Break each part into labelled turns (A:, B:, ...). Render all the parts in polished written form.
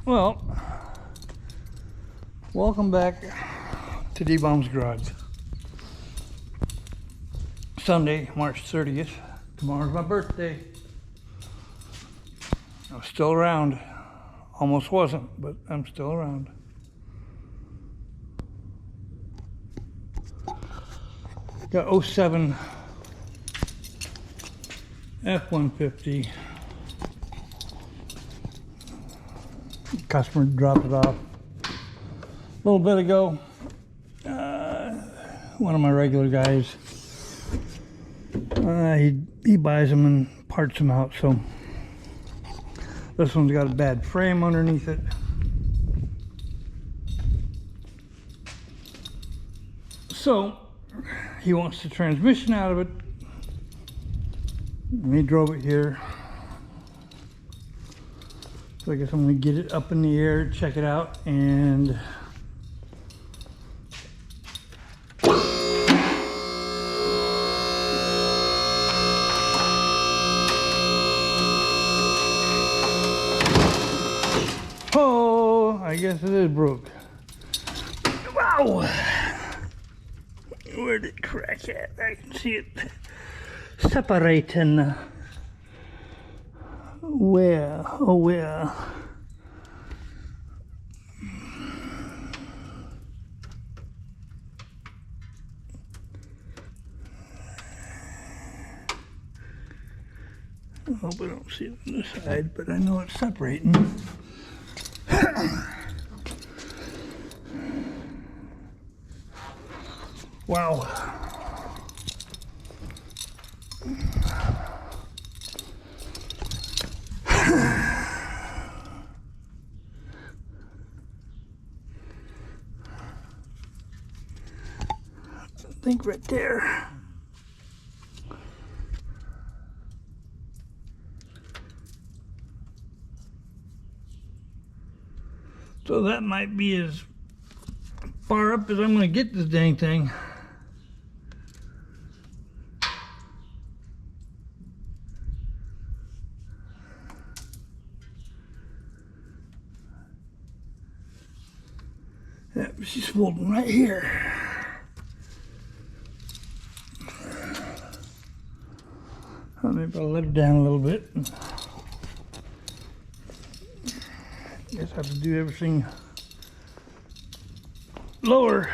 A: Well, welcome back to D-Bomb's Garage. Sunday, March 30th. Tomorrow's my birthday. I'm still around. Almost wasn't, but I'm still around. Got 07 F150. Customer dropped it off a little bit ago. One of my regular guys, he buys them and parts them out. So this one's got a bad frame underneath it. So he wants the transmission out of it. And he drove it here. So I guess I'm going to get it up in the air, check it out, and oh, I guess it is broke. Wow! Where did it crack at? I can see it separating. Where? Oh, where? I hope I don't see it on this side, but I know it's separating. Wow. I think right there. So that might be as far up as I'm going to get this dang thing. Yeah, she's folding right here. Maybe I'll let it down a little bit. Guess I have to do everything lower.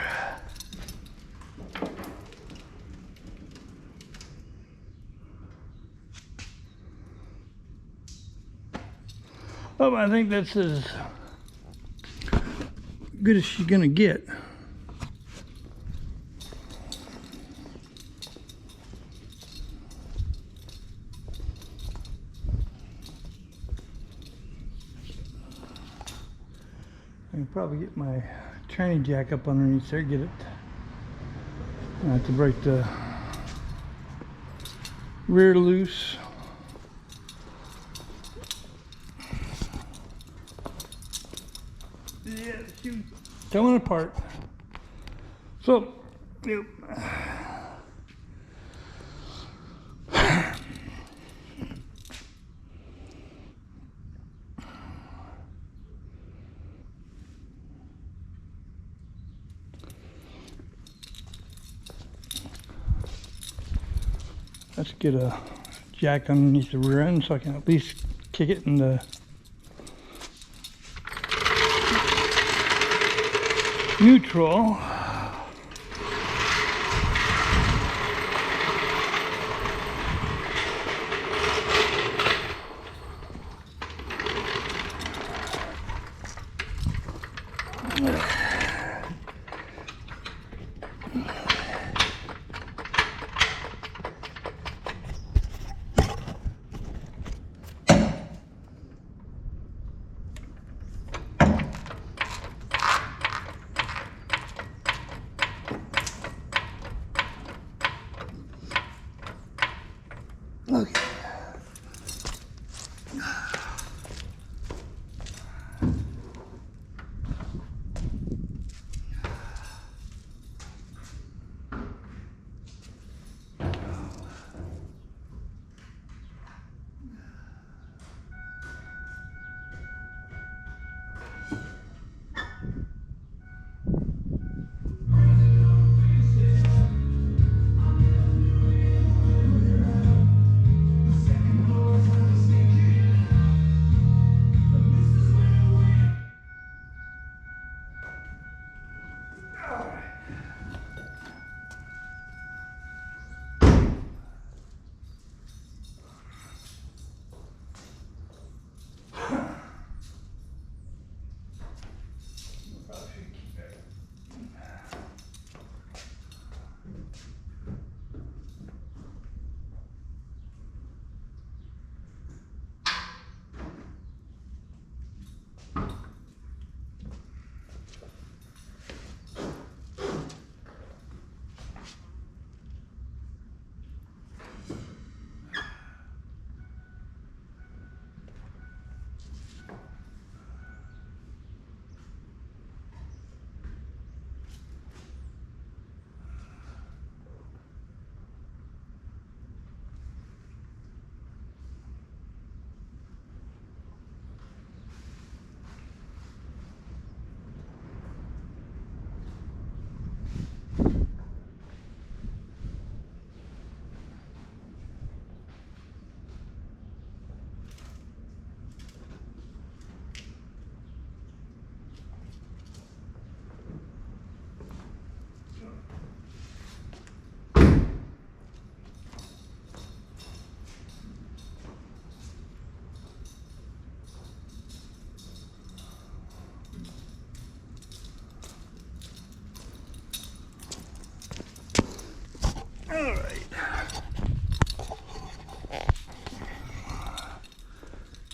A: Oh, I think that's as good as she's gonna get. I can probably get my tranny jack up underneath there, get it. I have to break the rear loose. Yeah, she's coming apart. So, yep. Let's get a jack underneath the rear end so I can at least kick it in the neutral.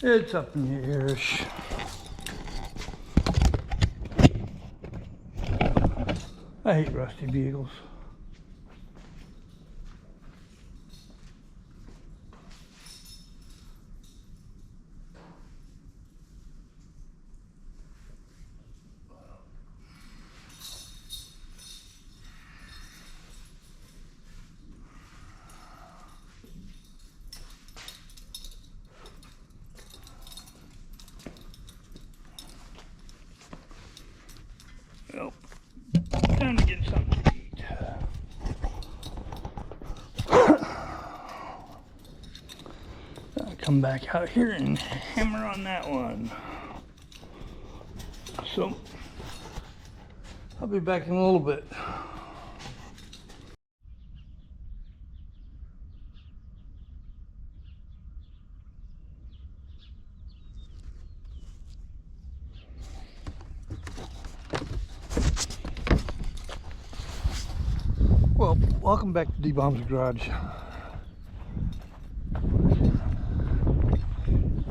A: It's up in the airish. I hate rusty vehicles. Well, time to get something to eat. I'll come back out here and hammer on that one. So, I'll be back in a little bit. Well, welcome back to D-Bomb's Garage.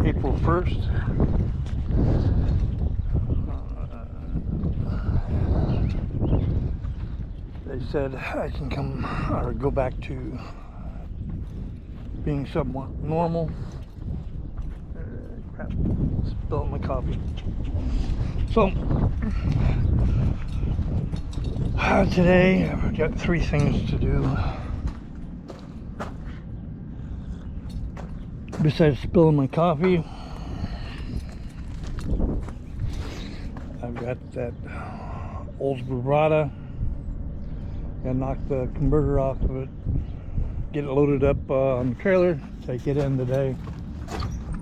A: April 1st. They said I can come or go back to being somewhat normal. Crap, spilled my coffee. So, today I've got 3 things to do. Besides spilling my coffee, I've got that old Bravada. Gotta knock the converter off of it, get it loaded up on the trailer, take it in today,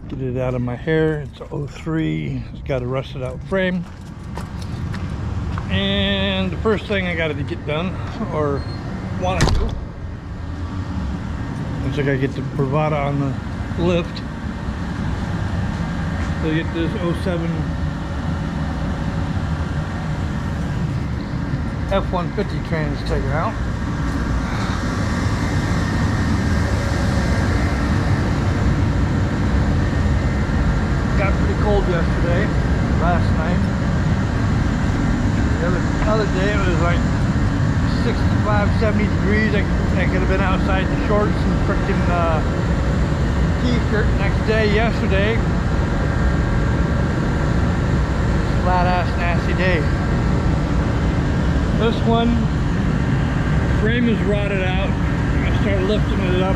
A: get it out of my hair. It's a 03, it's got a rusted out frame. And the first thing I got to get done, or want to do, is I got to get the Bravada on the lift. So get this 07 F150 trans taken out. Got pretty cold yesterday, last night. The other day it was like 65, 70 degrees. I could have been outside in shorts and freaking t-shirt. Next day, yesterday, flat ass nasty day. This one, frame is rotted out. I start lifting it up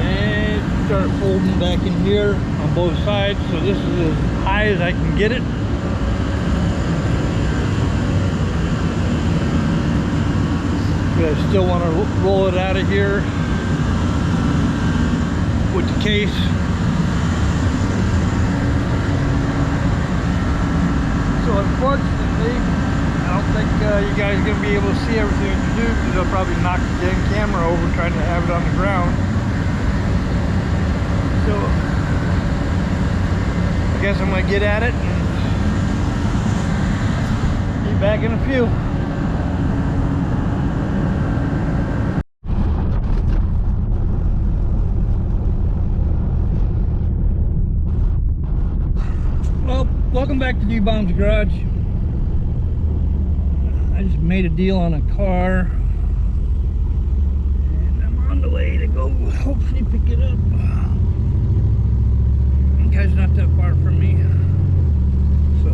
A: and start folding back in here on both sides. So this is as high as I can get it. But I still want to roll it out of here with the case. So unfortunately, I don't think you guys are going to be able to see everything you do, because they'll probably knock the dang camera over trying to have it on the ground. So I guess I'm going to get at it and be back in a few. Well, welcome back to D-Bomb's Garage. I just made a deal on a car, and I'm on the way to go hopefully pick it up. The guy's not that far from me, so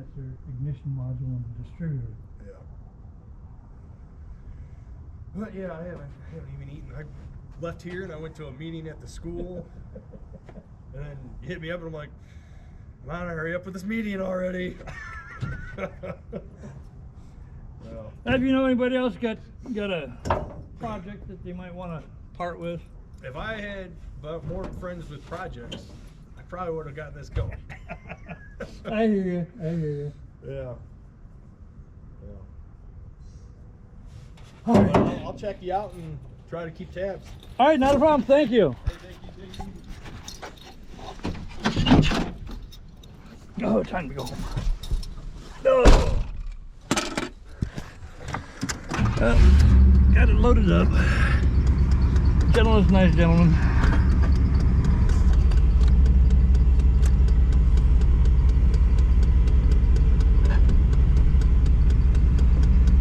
A: that's their ignition module and the distributor.
B: Yeah. But yeah, I haven't even eaten. I left here and I went to a meeting at the school, and then you hit me up and I'm like, come on, hurry up with this meeting already. Well,
A: If you know anybody else got a project that they might want to part with.
B: if I had more friends with projects, I probably would have gotten this going.
A: I hear you. I hear you.
B: Yeah. Yeah.
A: All right.
B: Well, I'll check you out and try to keep tabs.
A: All right, not a problem. Thank you. Oh, time to go home. Oh. Got it loaded up. Gentleman's nice gentleman.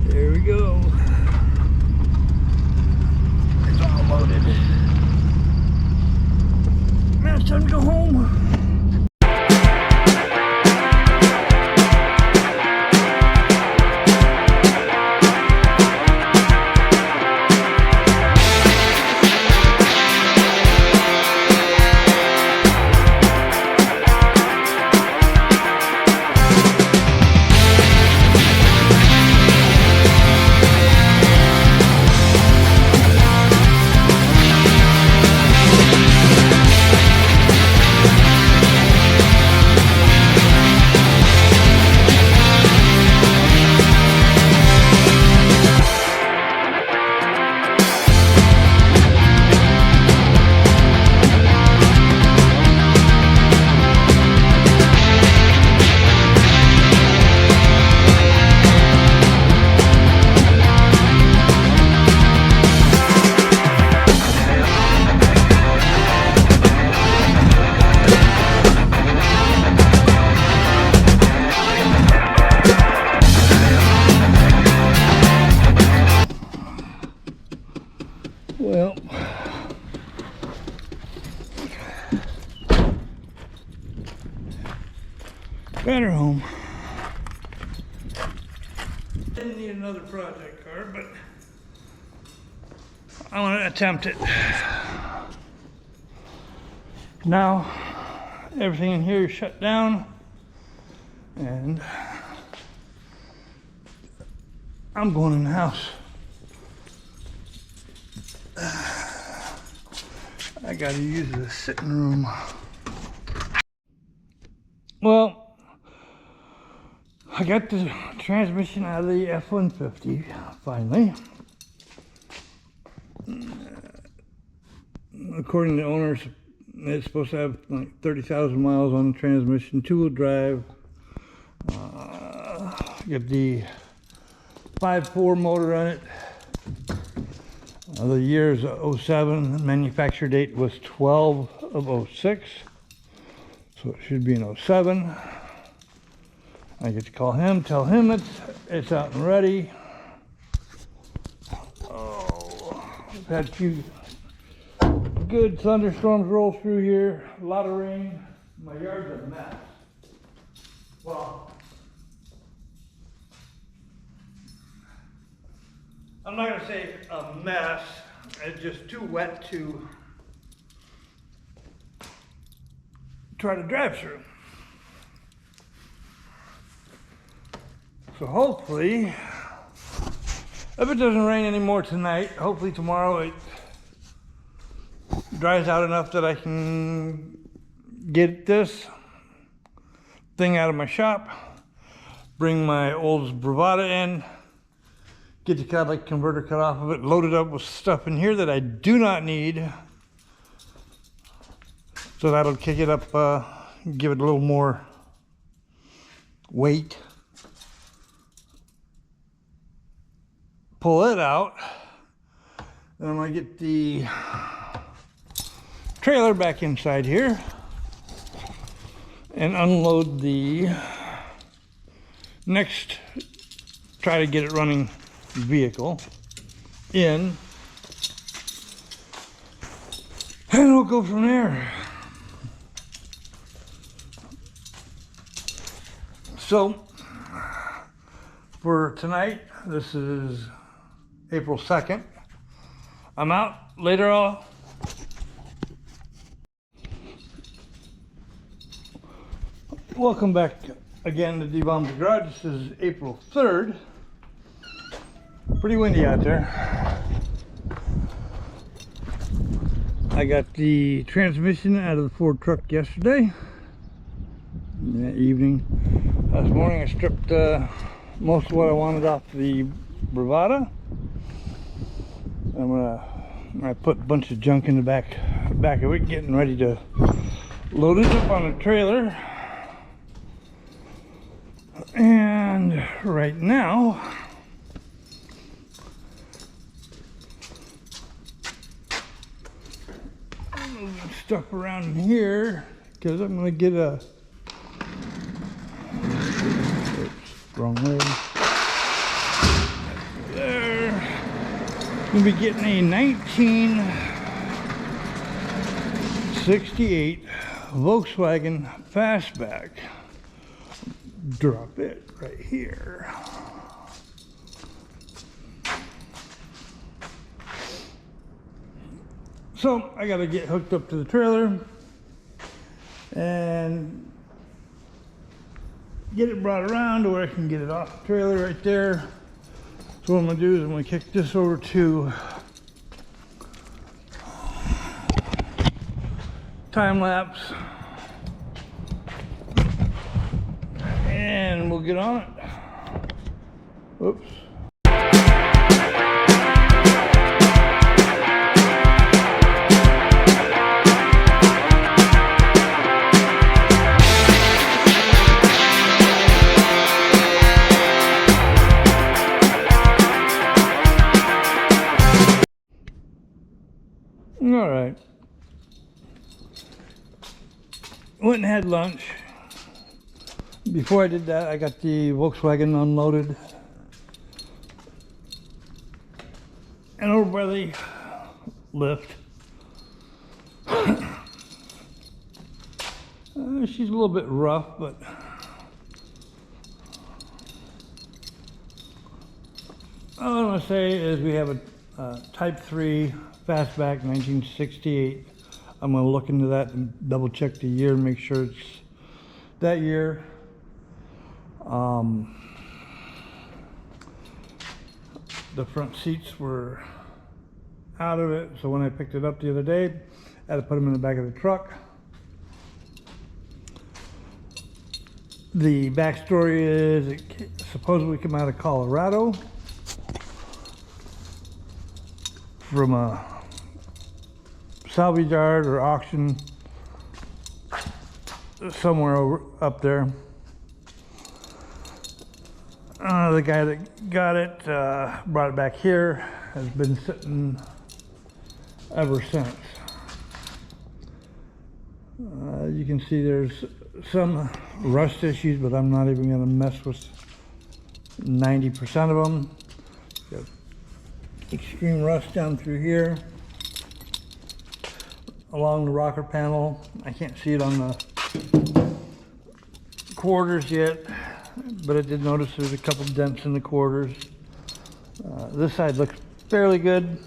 A: There we go. It's all loaded. Now it's time to go home. Well, got her home. Didn't need another project car, but I want to attempt it. Now, everything in here is shut down, and I'm going in the house. I gotta use the sitting room. Well, I got the transmission out of the F-150 finally. According to the owners, it's supposed to have like 30,000 miles on the transmission, two-wheel drive. Got the 5.4 motor on it. The year is 07, manufacture date was 12 of 06, so it should be in 07. I get to call him, tell him it's out and ready. Oh, I've had a few good thunderstorms roll through here, a lot of rain. My yard's a mess. Well, I'm not gonna say a mess, it's just too wet to try to drive through. So hopefully, if it doesn't rain anymore tonight, hopefully tomorrow it dries out enough that I can get this thing out of my shop, bring my old Bravada in, get the catalytic converter cut off of it, load it up with stuff in here that I do not need. So that'll kick it up, give it a little more weight. Pull it out. Then I'm gonna get the trailer back inside here and unload the next, try to get it running vehicle in, and we'll go from there. So for tonight. This is April 2nd. I'm out. Later all. Welcome back again to D-Bomb's Garage. This is April 3rd. Pretty windy out there. I got the transmission out of the Ford truck yesterday. In the evening. This morning I stripped most of what I wanted off the Bravada. I put a bunch of junk in the back of it, getting ready to load it up on a trailer. And right now, I'm moving stuff around in here because I'm going to get a, oops, wrong way. There. I'm going to be getting a 1968 Volkswagen FASTBACK. Drop it right here. So I got to get hooked up to the trailer and get it brought around to where I can get it off the trailer right there. So what I'm going to do is I'm going to kick this over to time lapse. And we'll get on it. Whoops. All right. Went and had lunch. Before I did that, I got the Volkswagen unloaded and over by the lift. She's a little bit rough, but all I want to say is we have a Type 3 Fastback 1968. I'm going to look into that and double check the year and make sure it's that year. The front seats were out of it, so when I picked it up the other day, I had to put them in the back of the truck. The backstory is it supposedly came out of Colorado from a salvage yard or auction somewhere up there. The guy that got it brought it back here, has been sitting ever since. You can see there's some rust issues, but I'm not even going to mess with 90% of them. Got extreme rust down through here along the rocker panel. I can't see it on the quarters yet, but I did notice there's a couple dents in the quarters. This side looks fairly good.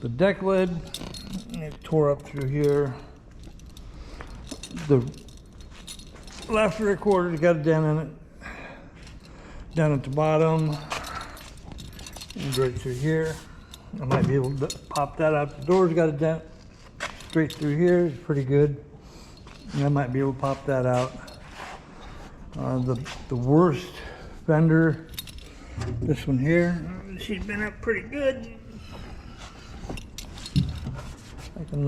A: The deck lid, it tore up through here. The left rear quarter's got a dent in it. Down at the bottom, and right through here. I might be able to pop that out. The door's got a dent straight through here. It's pretty good. And I might be able to pop that out. The worst fender, this one here, she's been up pretty good. I think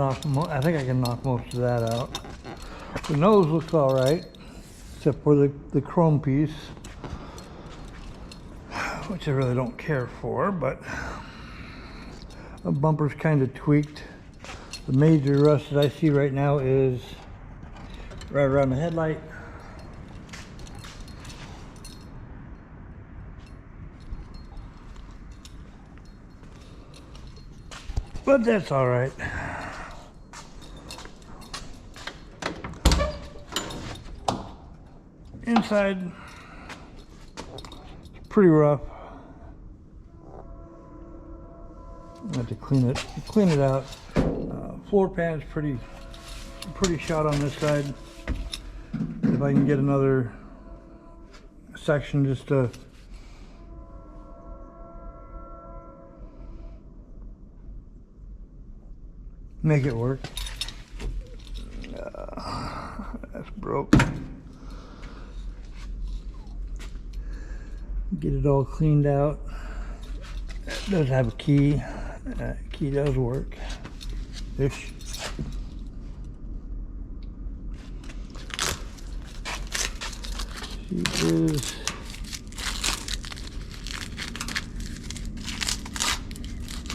A: I can knock most of that out. The nose looks all right, except for the chrome piece, which I really don't care for, but the bumper's kind of tweaked. The major rust that I see right now is right around the headlight. But that's all right.
B: Inside,
A: pretty rough. I have to clean it out. Floor pan is pretty shot on this side. If I can get another section just to make it work. That's broke. Get it all cleaned out. It does have a key. Key does work. Ish. She is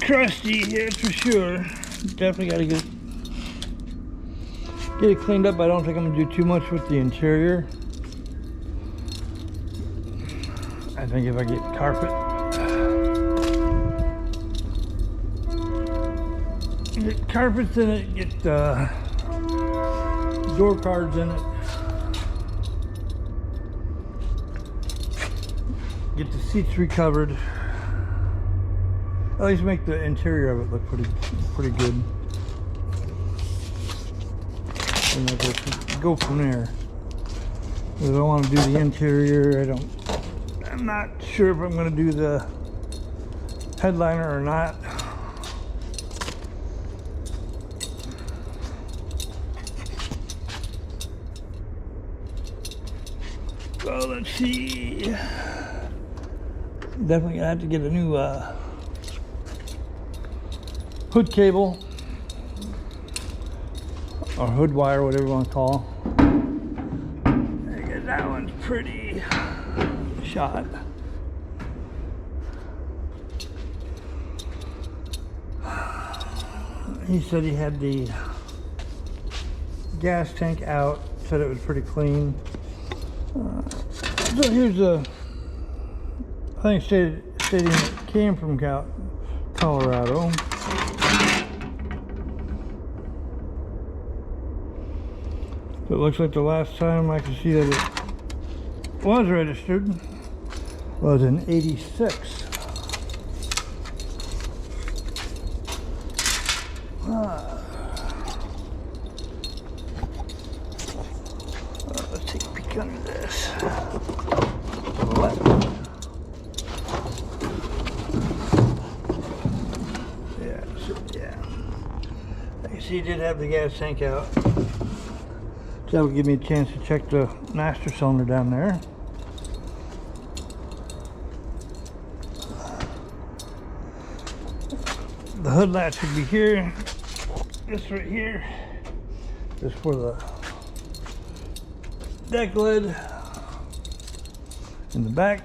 A: crusty here for sure. Definitely got to get it cleaned up. I don't think I'm gonna do too much with the interior. I think if I get carpet, get carpets in it, get door cards in it, get the seats recovered. At least make the interior of it look pretty good. And then go from there. Because I want to do the interior. I'm not sure if I'm going to do the headliner or not. So let's see. Definitely gonna have to get a new hood cable or hood wire, whatever you want to call. I guess that one's pretty shot. He said he had the gas tank out, said it was pretty clean. So here's the, I think stating it came from Colorado. So it looks like the last time I could see that it was registered was in '86. Let's take a peek under this. Yeah. I can see he did have the gas tank out. So that will give me a chance to check the master cylinder down there. The hood latch should be here. This right here is for the deck lid. In the back.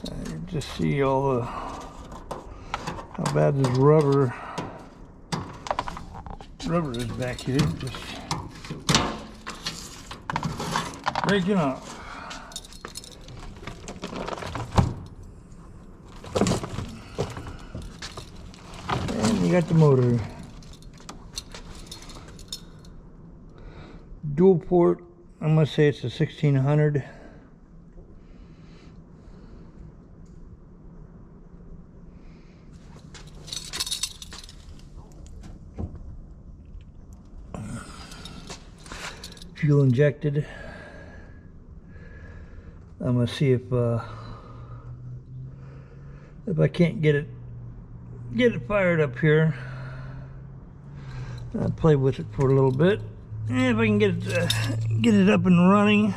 A: You just see all the, how bad this rubber is back here, just breaking off. And you got the motor. Dual port, I must say it's a 1600. Fuel injected. I'm gonna see if I can't get it fired up here. I'll play with it for a little bit. And if I can get it up and running,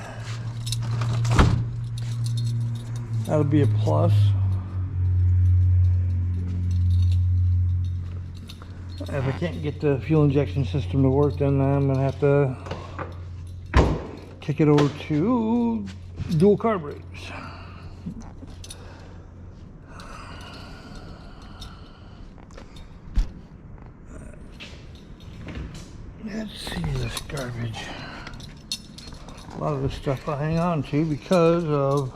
A: that'll be a plus. If I can't get the fuel injection system to work, then I'm gonna have to kick it over to dual carburetors. Let's see this garbage. A lot of this stuff I hang on to because of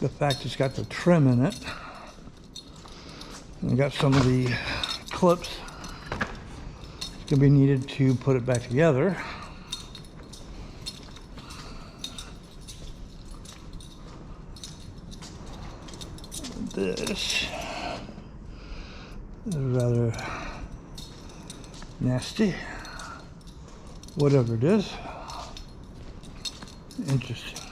A: the fact it's got the trim in it. And I got some of the clips gonna be needed to put it back together. this is rather nasty. Whatever it is. Interesting.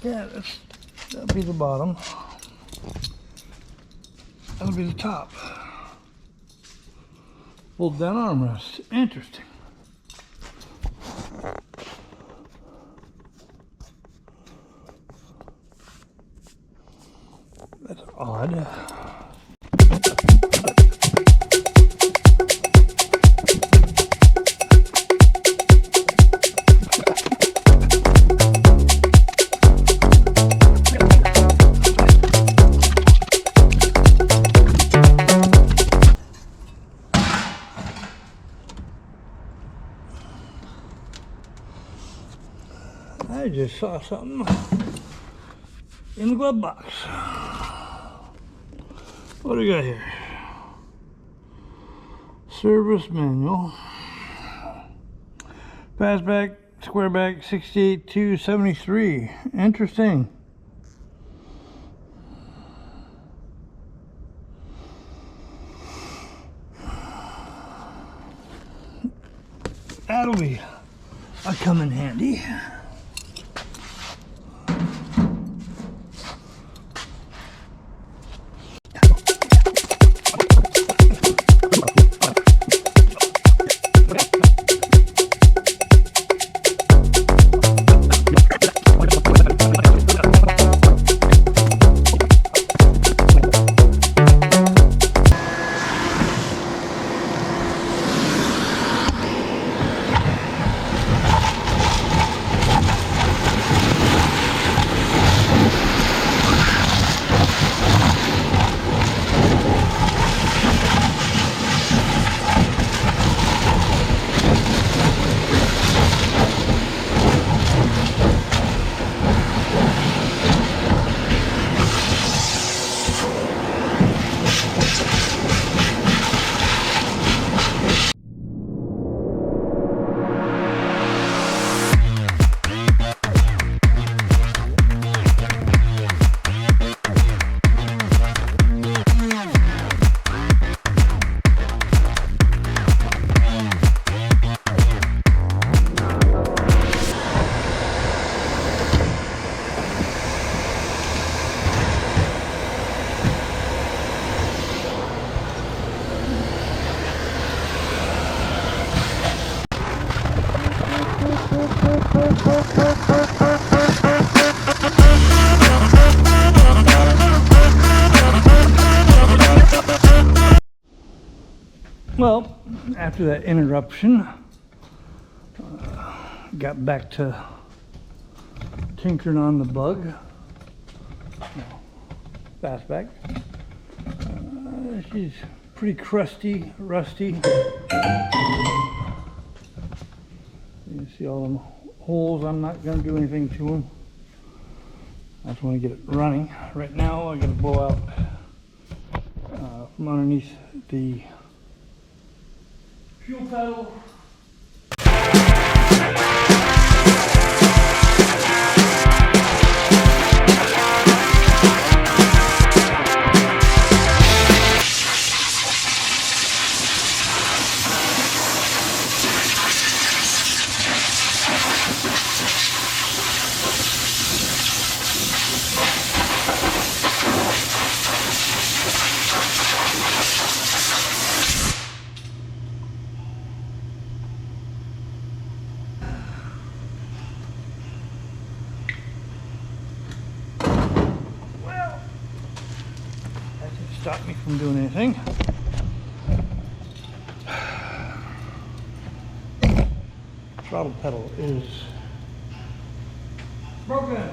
A: Yeah, that'll be the bottom. That'll be the top. Fold down armrest. Interesting. That's odd. I just saw something in the glove box. What do we got here? Service manual. Fastback, squareback, 68 to 73. Interesting. That'll be a come in handy. Well, after that interruption, got back to tinkering on the bug. Fastback. She's pretty crusty, rusty. You can see all them holes. I'm not going to do anything to them. I just want to get it running. Right now, I got to blow out from underneath the fuel pedal. Stop me from doing anything. Throttle pedal is broken.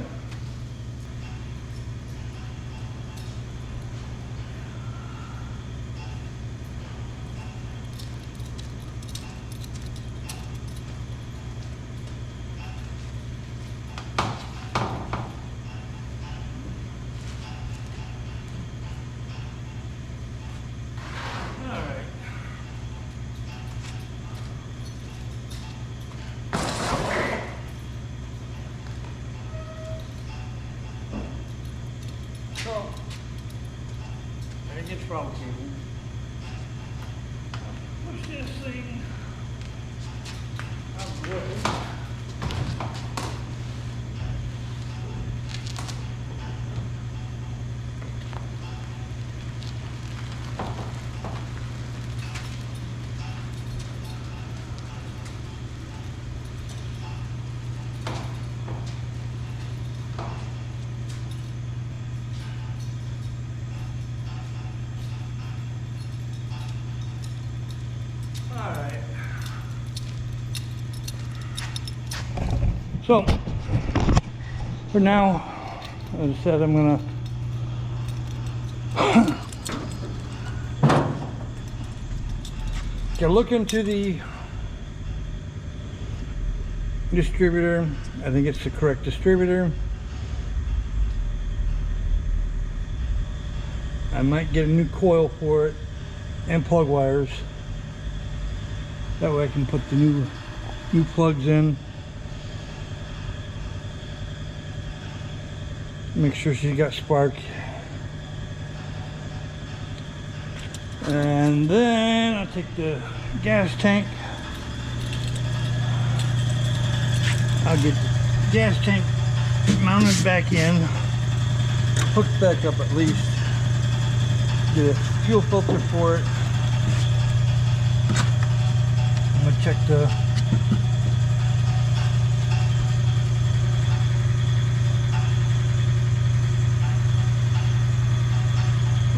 A: So, I get throttle cable. Push this thing out the way. So, for now, as I said, I'm gonna look into the distributor. I think it's the correct distributor. I might get a new coil for it and plug wires. That way I can put the new plugs in. Make sure she's got spark. And then I'll take the gas tank. I'll get the gas tank mounted back in, hooked back up at least. Get a fuel filter for it. I'm gonna check the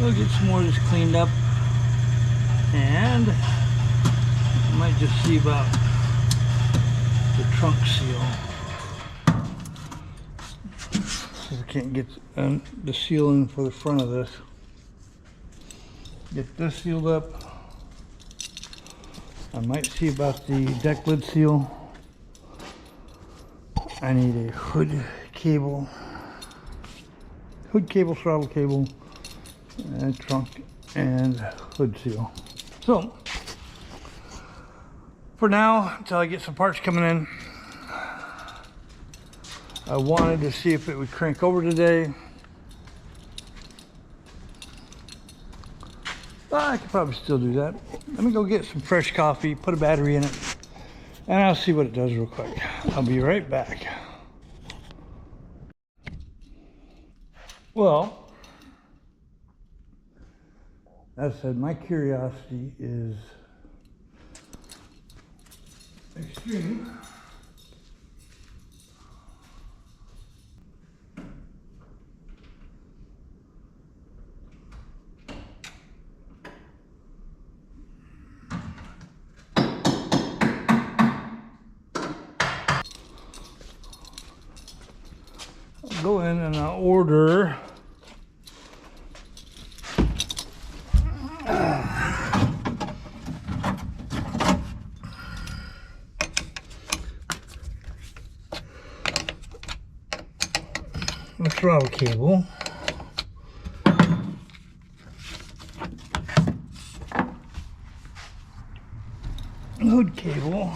A: we'll get some more of this cleaned up, and I might just see about the trunk seal. So I can't get the seal in for the front of this. Get this sealed up. I might see about the deck lid seal. I need a hood cable, throttle cable, and trunk and hood seal. So for now, until I get some parts coming in, I wanted to see if it would crank over today. I could probably still do that. Let me go get some fresh coffee, put a battery in it, and I'll see what it does real quick. I'll be right back. Well, as I said, my curiosity is extreme. I'll go in and I'll order the throttle cable, hood cable,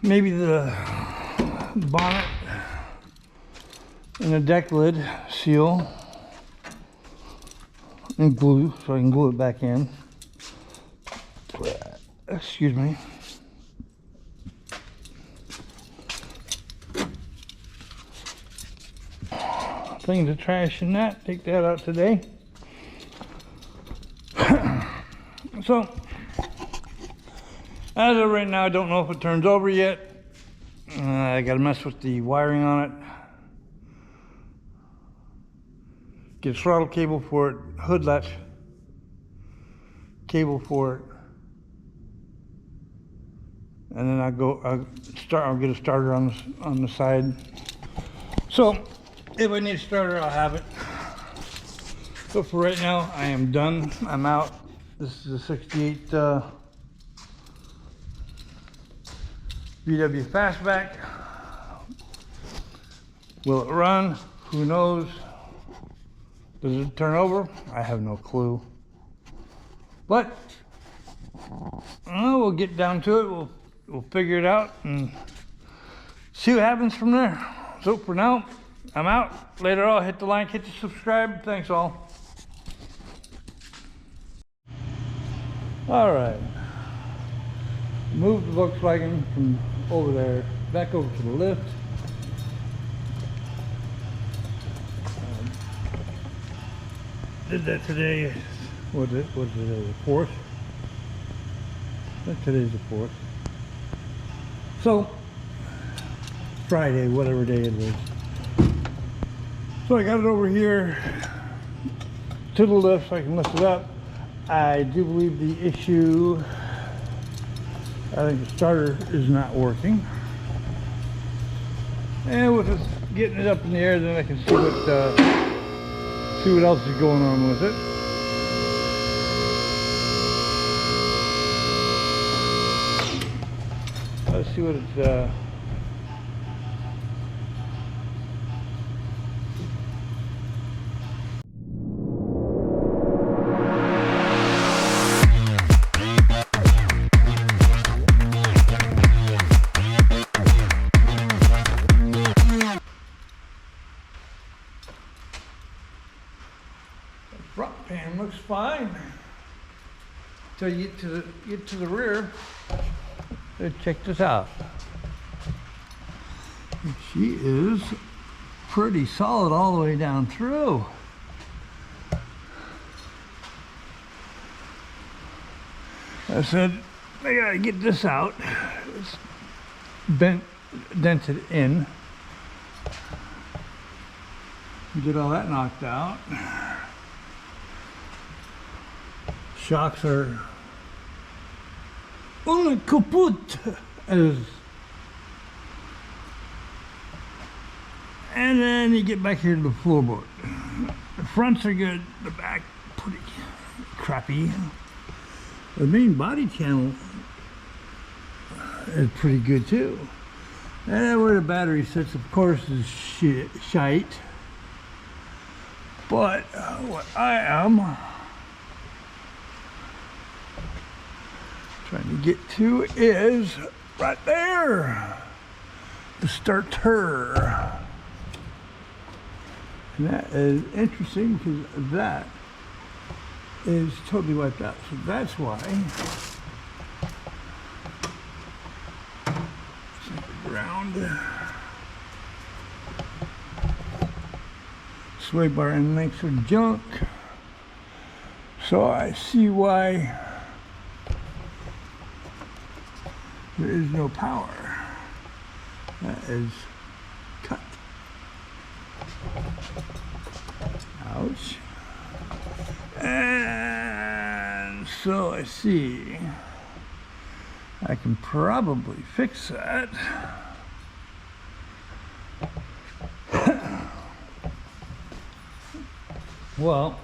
A: maybe the bonnet and the deck lid seal, and glue so I can glue it back in. Excuse me. Things of trash in that, take that out today. So as of right now, I don't know if it turns over yet. I gotta mess with the wiring on it. Get a throttle cable for it, hood latch cable for it, and then I'll get a starter on the side. So if I need a starter, I'll have it. But for right now, I am done. I'm out. This is a 68 VW FASTBACK. Will it run? Who knows? Does it turn over? I have no clue. But we'll get down to it. We'll figure it out and see what happens from there. So for now, I'm out. Later on, hit the like, hit the subscribe. Thanks all. All right. Moved the Volkswagen from over there back over to the lift. Did that today. Was it the 4th? I think today's the 4th. So Friday, whatever day it was. So I got it over here to the lift so I can lift it up. I do believe the issue, I think the starter is not working. And with us getting it up in the air, then I can see what else is going on with it. Let's see what it's front pan looks fine until you get to the rear. Check this out. She is pretty solid all the way down through. I said I gotta get this out. It's dented in. Get all that knocked out. Shocks are kaput, and then you get back here to the floorboard. The fronts are good, the back pretty crappy. The main body channel is pretty good too. And where the battery sits, of course, is shite. But what I am trying to get to is right there, the starter. And that is interesting because that is totally wiped out. So that's why it's like the ground. Sway bar and links are junk. So I see why there is no power. That is cut. Ouch. And so I see I can probably fix that. Well,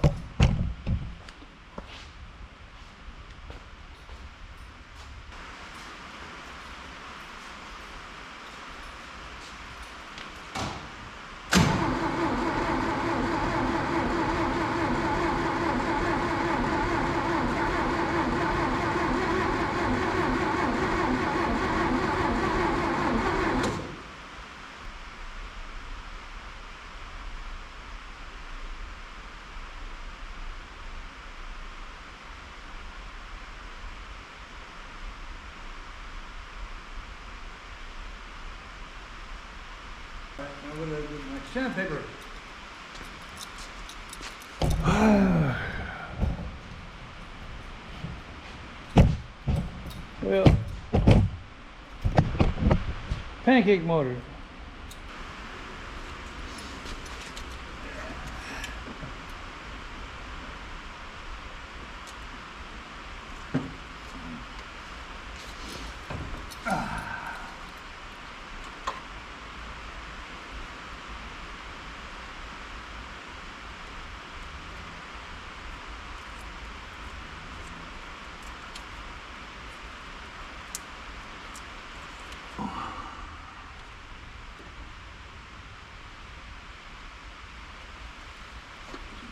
A: I'm going to do my sandpaper. Well, pancake motor.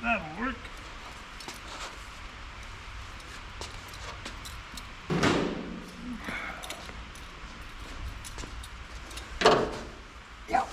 A: That'll work. Yep.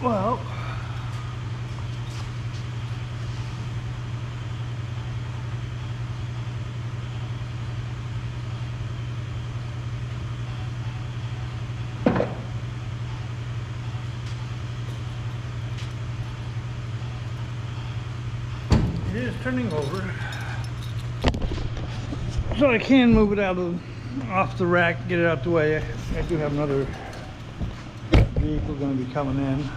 A: Well, it is turning over, so I can move it off the rack, get it out the way. I do have another vehicle going to be coming in.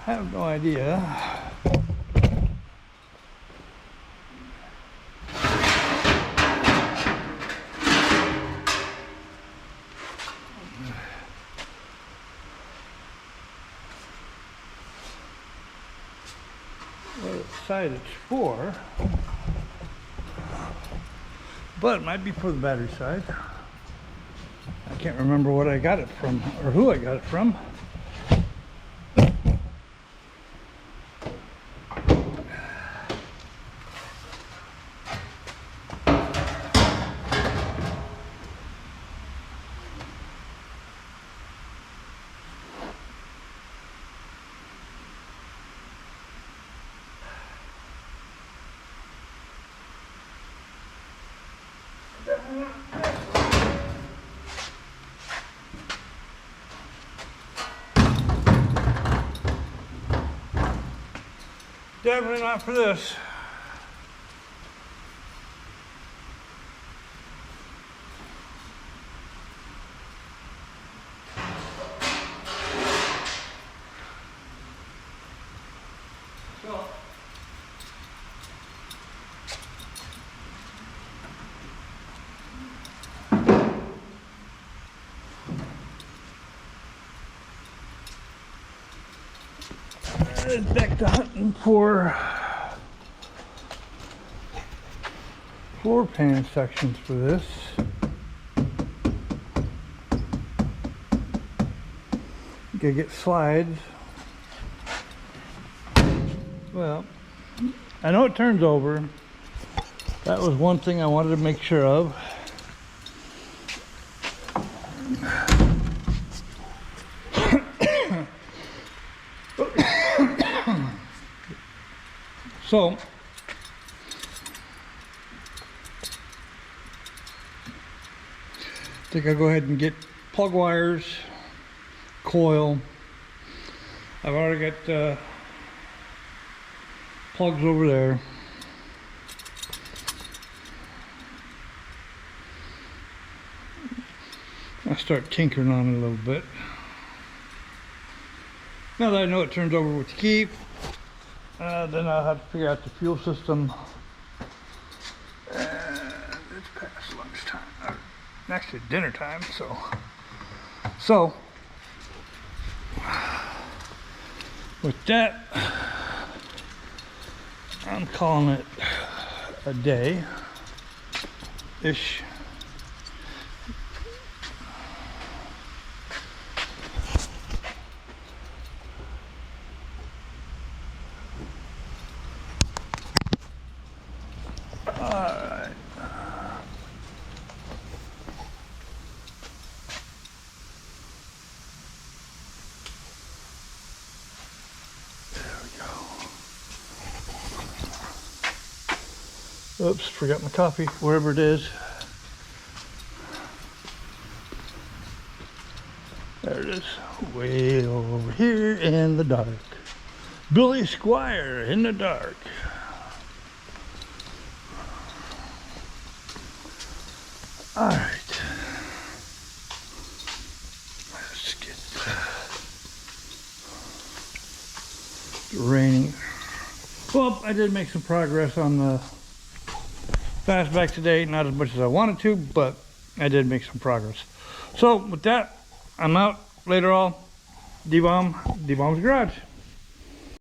A: I have no idea. What side it's for, but it might be for the battery side. I can't remember what I got it from or who I got it from. Definitely not for this. So, back to hunting for floor pan sections for this. Gotta get slides. Well, I know it turns over. That was one thing I wanted to make sure of. So, I think I'll go ahead and get plug wires, coil. I've already got plugs over there. I'll start tinkering on it a little bit. Now that I know it turns over with the key, then I'll have to figure out the fuel system. And it's past lunchtime, actually dinner time, so with that, I'm calling it a day-ish. Alright. There we go. Oops, forgot my coffee, wherever it is. There it is, way over here in the dark. Billy Squire in the dark. All right, let's get raining. Well, I did make some progress on the fastback today. Not as much as I wanted to, but I did make some progress. So with that, I'm out. Later on, D-Bomb's Garage.